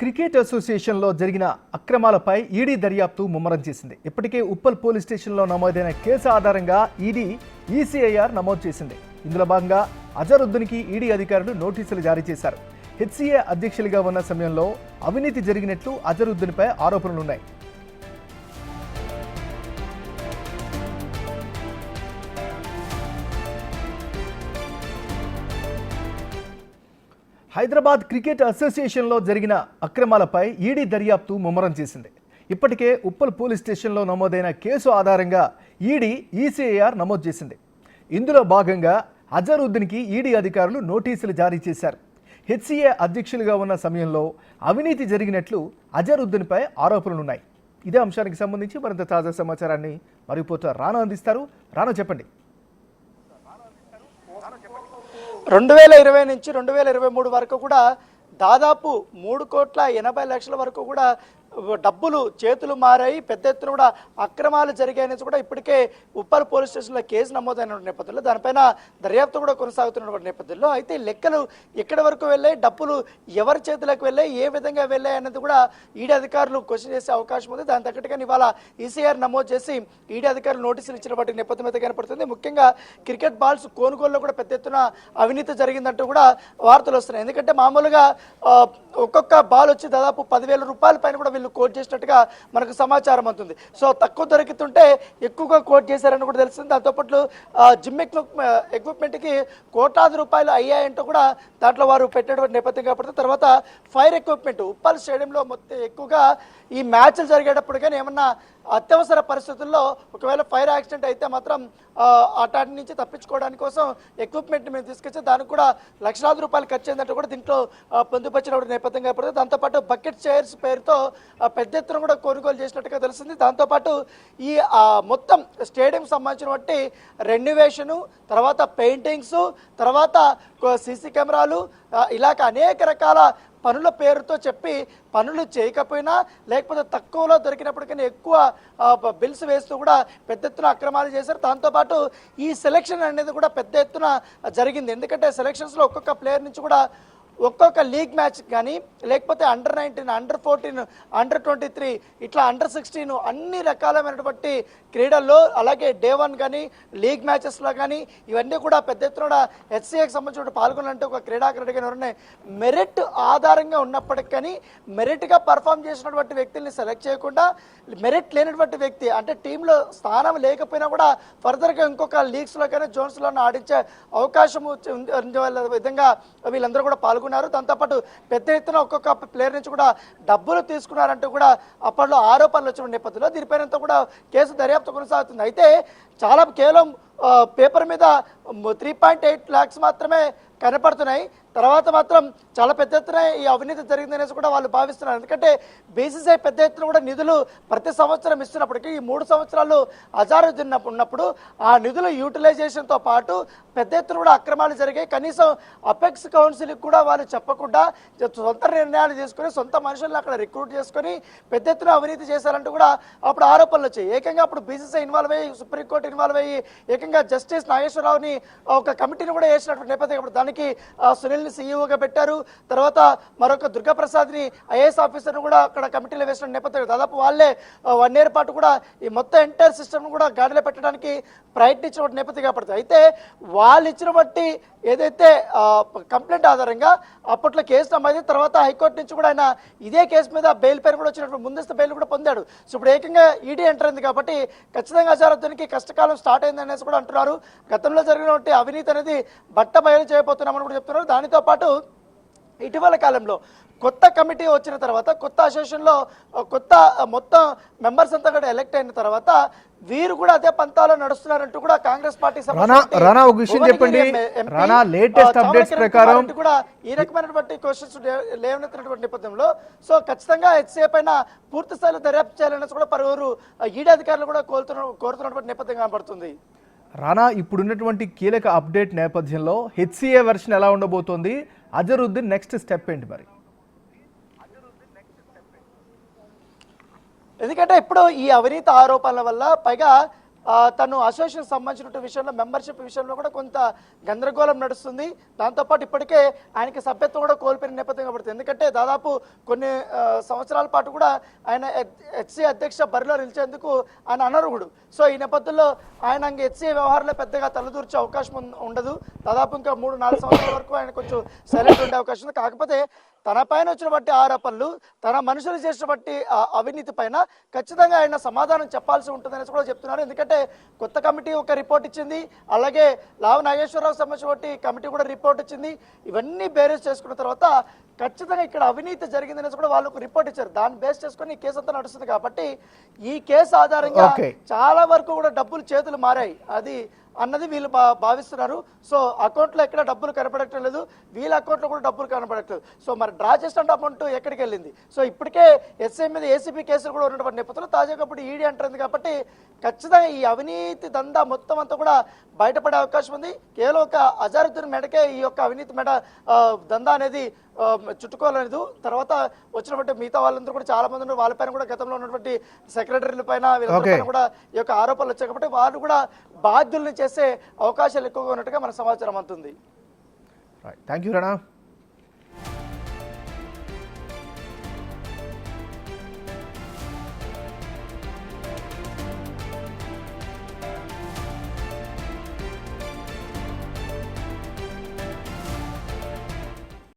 Cricket అసోసియేషన్లో జరిగిన అక్రమాలపై ED దర్యాప్తు ముమ్మరం చేసింది. ఇప్పటికే ఉప్పల్ పోలీస్ స్టేషన్లో నమోదైన కేసు ఆధారంగా ఈడీ ఈసీఐఆర్ నమోదు చేసింది. ఇందులో భాగంగా అజరుద్దీన్కి ఈడీ అధికారులు నోటీసులు జారీ చేశారు. హెచ్సీఏ అధ్యక్షులుగా ఉన్న సమయంలో అవినీతి జరిగినట్లు అజరుద్దీన్పై ఆరోపణలున్నాయి. హైదరాబాద్ క్రికెట్ అసోసియేషన్లో జరిగిన అక్రమాలపై ఈడీ దర్యాప్తు ముమ్మరం చేసింది. ఇప్పటికే ఉప్పల్ పోలీస్ స్టేషన్లో నమోదైన కేసు ఆధారంగా ఈడీ ఈసీఐఆర్ నమోదు చేసింది. ఇందులో భాగంగా అజరుద్దీన్కి ఈడీ అధికారులు నోటీసులు జారీ చేశారు. హెచ్సీఏ అధ్యక్షులుగా ఉన్న సమయంలో అవినీతి జరిగినట్లు అజరుద్దీన్పై ఆరోపణలున్నాయి. ఇదే అంశానికి సంబంధించి మరింత తాజా సమాచారాన్ని మా రిపోర్టర్ రానా అందిస్తారు. రానా, చెప్పండి. 2020 నుంచి 2023 వరకు కూడా దాదాపు 3,80,00,000 వరకు కూడా డబ్బులు చేతులు మారాయి, పెద్ద ఎత్తున కూడా అక్రమాలు జరిగాయని కూడా ఇప్పటికే ఉప్పల్ పోలీస్ స్టేషన్లో కేసు నమోదైన నేపథ్యంలో దానిపైన దర్యాప్తు కూడా కొనసాగుతున్నటువంటి నేపథ్యంలో అయితే లెక్కలు ఎక్కడి వరకు వెళ్ళాయి, డబ్బులు ఎవరి చేతులకు వెళ్ళాయి, ఏ విధంగా వెళ్ళాయి అనేది కూడా ఈడీ అధికారులు క్వశ్చన్ చేసే అవకాశం ఉంది. దాని తగ్గట్టుగా ఇవాళ ఈసీఆర్ నమోదు చేసి ఈడీ అధికారులు నోటీసులు ఇచ్చినటువంటి నేపథ్యం అయితే కనపడుతుంది. ముఖ్యంగా క్రికెట్ బాల్స్ కొనుగోలులో కూడా పెద్ద ఎత్తున అవినీతి జరిగిందంటూ కూడా వార్తలు వస్తున్నాయి. ఎందుకంటే మామూలుగా ఒక్కొక్క బాల్ వచ్చి దాదాపు 10,000 రూపాయల పైన కూడా వీళ్ళు కోట్ చేసినట్టుగా మనకు సమాచారం అవుతుంది. సో తక్కువ దొరుకుతుంటే ఎక్కువగా కోట్ చేశారని కూడా తెలుస్తుంది. దాంతోపాటు జిమ్ ఎక్విప్మెంట్కి కోట్లాది రూపాయలు అయ్యాయంటూ కూడా దాంట్లో వారు పెట్టినటువంటి నేపథ్యం కాబట్టి తర్వాత ఫైర్ ఎక్విప్మెంట్ ఉప్పల్ స్టేడియంలో మొత్తం ఎక్కువగా ఈ మ్యాచ్లు జరిగేటప్పుడు కానీ ఏమన్నా అత్యవసర పరిస్థితుల్లో ఒకవేళ ఫైర్ యాక్సిడెంట్ అయితే మాత్రం అటాటి నుంచి తప్పించుకోవడానికి కోసం ఎక్విప్మెంట్ మేము తీసుకొచ్చి దానికి కూడా లక్షలాది రూపాయలు ఖర్చు అయిందంటే కూడా దీంట్లో పొందుపరిచిన నేపథ్యం కాబట్టి దాంతోపాటు బకెట్ చైర్స్ పేరుతో పెద్ద ఎత్తున కూడా కొనుగోలు చేసినట్టుగా తెలిసింది. దాంతోపాటు ఈ మొత్తం స్టేడియం సంబంధించినటువంటి రెన్యువేషను, తర్వాత పెయింటింగ్స్, తర్వాత సీసీ కెమెరాలు, ఇలాగ అనేక రకాల పనుల పేరుతో చెప్పి పనులు చేయకపోయినా లేకపోతే తక్కువలో దొరికినప్పటికీ ఎక్కువ బిల్స్ వేస్తూ కూడా పెద్ద ఎత్తున అక్రమాలు చేశారు. దాంతోపాటు ఈ సెలక్షన్ అనేది కూడా పెద్ద ఎత్తున జరిగింది. ఎందుకంటే సెలక్షన్స్లో ఒక్కొక్క ప్లేయర్ నుంచి కూడా ఒక్కొక్క లీగ్ మ్యాచ్ కానీ లేకపోతే అండర్-19, అండర్-14, అండర్-23 ఇట్లా అండర్-16 అన్ని రకాలమైనటువంటి క్రీడల్లో అలాగే డే 1 కానీ లీగ్ మ్యాచెస్లో కానీ ఇవన్నీ కూడా పెద్ద ఎత్తున హెచ్సీఏకి సంబంధించిన పాల్గొనాలంటే ఒక క్రీడాకారుడిగా ఎవరైనా మెరిట్ ఆధారంగా ఉన్నప్పటికీ కానీ మెరిట్గా పర్ఫామ్ చేసినటువంటి వ్యక్తుల్ని సెలెక్ట్ చేయకుండా మెరిట్ లేనటువంటి వ్యక్తి అంటే టీంలో స్థానం లేకపోయినా కూడా ఫర్దర్గా ఇంకొక లీగ్స్లో కానీ జోన్స్లో ఆడించే అవకాశం విధంగా వీళ్ళందరూ కూడా పాల్గొన్నారు. దాంతోపాటు పెద్ద ఎత్తున ఒక్కొక్క ప్లేయర్ నుంచి కూడా డబ్బులు తీసుకున్నారంటూ కూడా అప్పట్లో ఆరోపణలు వచ్చిన నేపథ్యంలో దీనిపైనంతా కూడా కేసు దర్యాప్తు కొనసాగుతుంది. అయితే చాలా కేవలం పేపర్ మీద 3.8 lakhs మాత్రమే కనపడుతున్నాయి. తర్వాత మాత్రం చాలా పెద్ద ఎత్తున ఈ అవినీతి జరిగిందనేసి కూడా వాళ్ళు భావిస్తున్నారు. ఎందుకంటే బీసీసీఐ పెద్ద ఎత్తున కూడా నిధులు ప్రతి సంవత్సరం ఇస్తున్నప్పటికీ ఈ 3 సంవత్సరాలు అజారుద్దీన్ ఉన్నప్పుడు ఆ నిధుల యూటిలైజేషన్తో పాటు పెద్ద ఎత్తున కూడా అక్రమాలు జరిగాయి. కనీసం అపెక్స్ కౌన్సిల్కి కూడా వాళ్ళు చెప్పకుండా సొంత నిర్ణయాలు తీసుకొని సొంత మనుషులను అక్కడ రిక్రూట్ చేసుకొని పెద్ద ఎత్తున అవినీతి చేశారంటూ కూడా అప్పుడు ఆరోపణలు వచ్చాయి. ఏకంగా అప్పుడు బీసీసీఐ ఇన్వాల్వ్ అయ్యి సుప్రీంకోర్టు ఇన్వాల్వ్ అయ్యి ఏకంగా జస్టిస్ నాగేశ్వరరావుని ఒక కమిటీని కూడా వేసినటువంటి నేపథ్యం. అప్పుడు దానికి సునీల్ని సీఈఓగా పెట్టారు. తర్వాత మరొక దుర్గాప్రసాద్ని ఐఏఎస్ ఆఫీసర్ని కూడా అక్కడ కమిటీలో వేసిన నేపథ్యం. దాదాపు వాళ్ళే 1 year పాటు కూడా ఈ మొత్తం ఎంటైర్ సిస్టమ్ను కూడా గాడిలో పెట్టడానికి ప్రయత్నించిన నేపథ్యం కాబట్టి అయితే వాళ్ళు ఇచ్చిన బట్టి ఏదైతే కంప్లైంట్ ఆధారంగా అప్పట్లో కేసు నమోదు తర్వాత హైకోర్టు నుంచి కూడా ఆయన ఇదే కేసు మీద బెయిల్ పేరు కూడా వచ్చినప్పుడు ముందస్తు బెయిల్ కూడా పొందాడు. సో ఇప్పుడు ఏకంగా ఈడీ ఎంటర్ అయింది కాబట్టి ఖచ్చితంగా అజారుద్దీన్కి కష్టకాలం స్టార్ట్ అయింది అనేసి కూడా అంటున్నారు. గతంలో జరిగినటువంటి అవినీతి అనేది బట్ట బయలు చేయబోతున్నామని కూడా చెప్తున్నారు. దానితో పాటు ఇటీవల కాలంలో కొత్త కమిటీ వచ్చిన తర్వాత కొత్త అసోసియేషన్లో కొత్త మొత్తం మెంబర్స్ అంతా కూడా ఎలక్ట్ అయిన తర్వాత వీరు కూడా అదే పంతాలో నడుస్తున్నారంటూ కూడా కాంగ్రెస్ పార్టీ కూడా ఈ రకమైనటువంటి క్వశ్చన్స్ లేవనెత్తినటువంటి నేపథ్యంలో సో ఖచ్చితంగా హెచ్సీఏ పైన పూర్తి స్థాయిలో దర్యాప్తు చేయాలనేసి కూడా పలువురు ఈడీ అధికారులు కూడా కోరుతున్నటువంటి నేపథ్యం కనబడుతుంది. రానా, ఇప్పుడున్నటువంటి కీలక అప్డేట్ నేపథ్యంలో హెచ్సీఏ వెర్షన్ ఎలా ఉండబోతోంది, అజరుద్దీన్ నెక్స్ట్ స్టెప్ ఏంటి మరి? ఎందుకంటే ఇప్పుడు ఈ అవినీతి ఆరోపణల వల్ల పైగా తను అసోసియేషన్ సంబంధించిన విషయంలో మెంబర్షిప్ విషయంలో కూడా కొంత గందరగోళం నడుస్తుంది. దాంతోపాటు ఇప్పటికే ఆయనకి సభ్యత్వం కూడా కోల్పోయిన నేపథ్యం పడుతుంది. ఎందుకంటే దాదాపు కొన్ని సంవత్సరాల పాటు కూడా ఆయన హెచ్సి అధ్యక్ష బరిలో నిలిచేందుకు ఆయన అనర్హుడు. సో ఈ నేపథ్యంలో ఆయన హెచ్సి వ్యవహారంలో పెద్దగా తలదూర్చే అవకాశం ఉండదు. దాదాపు ఇంకా 3-4 సంవత్సరాల వరకు ఆయన కొంచెం సైలెంట్ ఉండే అవకాశం ఉంది. కాకపోతే తన పైన వచ్చినటువంటి ఆరోపణలు, తన మనుషులు చేసినటువంటి అవినీతి పైన ఖచ్చితంగా ఆయన సమాధానం చెప్పాల్సి ఉంటుందనేసి కూడా చెప్తున్నారు. ఎందుకంటే కొత్త కమిటీ ఒక రిపోర్ట్ ఇచ్చింది, అలాగే లావు నాగేశ్వరరావు సంబంధించినటువంటి కమిటీ కూడా రిపోర్ట్ ఇచ్చింది. ఇవన్నీ బేరేజ్ చేసుకున్న తర్వాత ఖచ్చితంగా ఇక్కడ అవినీతి జరిగిందనేసి కూడా వాళ్ళకు రిపోర్ట్ ఇచ్చారు. దాన్ని బేస్ చేసుకుని ఈ కేసు అంతా నడుస్తుంది. కాబట్టి ఈ కేసు ఆధారంగా చాలా వరకు కూడా డబ్బులు చేతులు మారాయి అది అన్నది వీళ్ళు భావిస్తున్నారు. సో అకౌంట్లో ఎక్కడ డబ్బులు కనపడటం లేదు, వీళ్ళ అకౌంట్లో కూడా డబ్బులు కనపడట్లేదు. సో మరి డ్రా చేసిన అమౌంట్ ఎక్కడికి వెళ్ళింది? సో ఇప్పటికే ఎస్ఐ మీద ఏసీబీ కేసులు కూడా ఉన్నటువంటి నేపథ్యంలో తాజాగా ఇప్పుడు ఈడీ అంటుంది. కాబట్టి ఖచ్చితంగా ఈ అవినీతి దందా మొత్తం అంతా కూడా బయటపడే అవకాశం ఉంది. కేవలం ఒక అజారుద్దీన్ మెడకే ఈ యొక్క అవినీతి మెడ దందా అనేది చుట్టుకోలేదు. తర్వాత వచ్చినటువంటి మిగతా వాళ్ళందరూ కూడా చాలా మంది ఉన్నారు. వాళ్ళపైన కూడా గతంలో ఉన్నటువంటి సెక్రటరీల పైన వీళ్ళపైన కూడా ఈ యొక్క ఆరోపణలు వచ్చాయి. కాబట్టి వాళ్ళు కూడా బాధ్యుల్ని చేసే అవకాశాలు ఎక్కువగా ఉన్నట్టుగా మన సమాచారం అందుతుంది. Thank you Rana.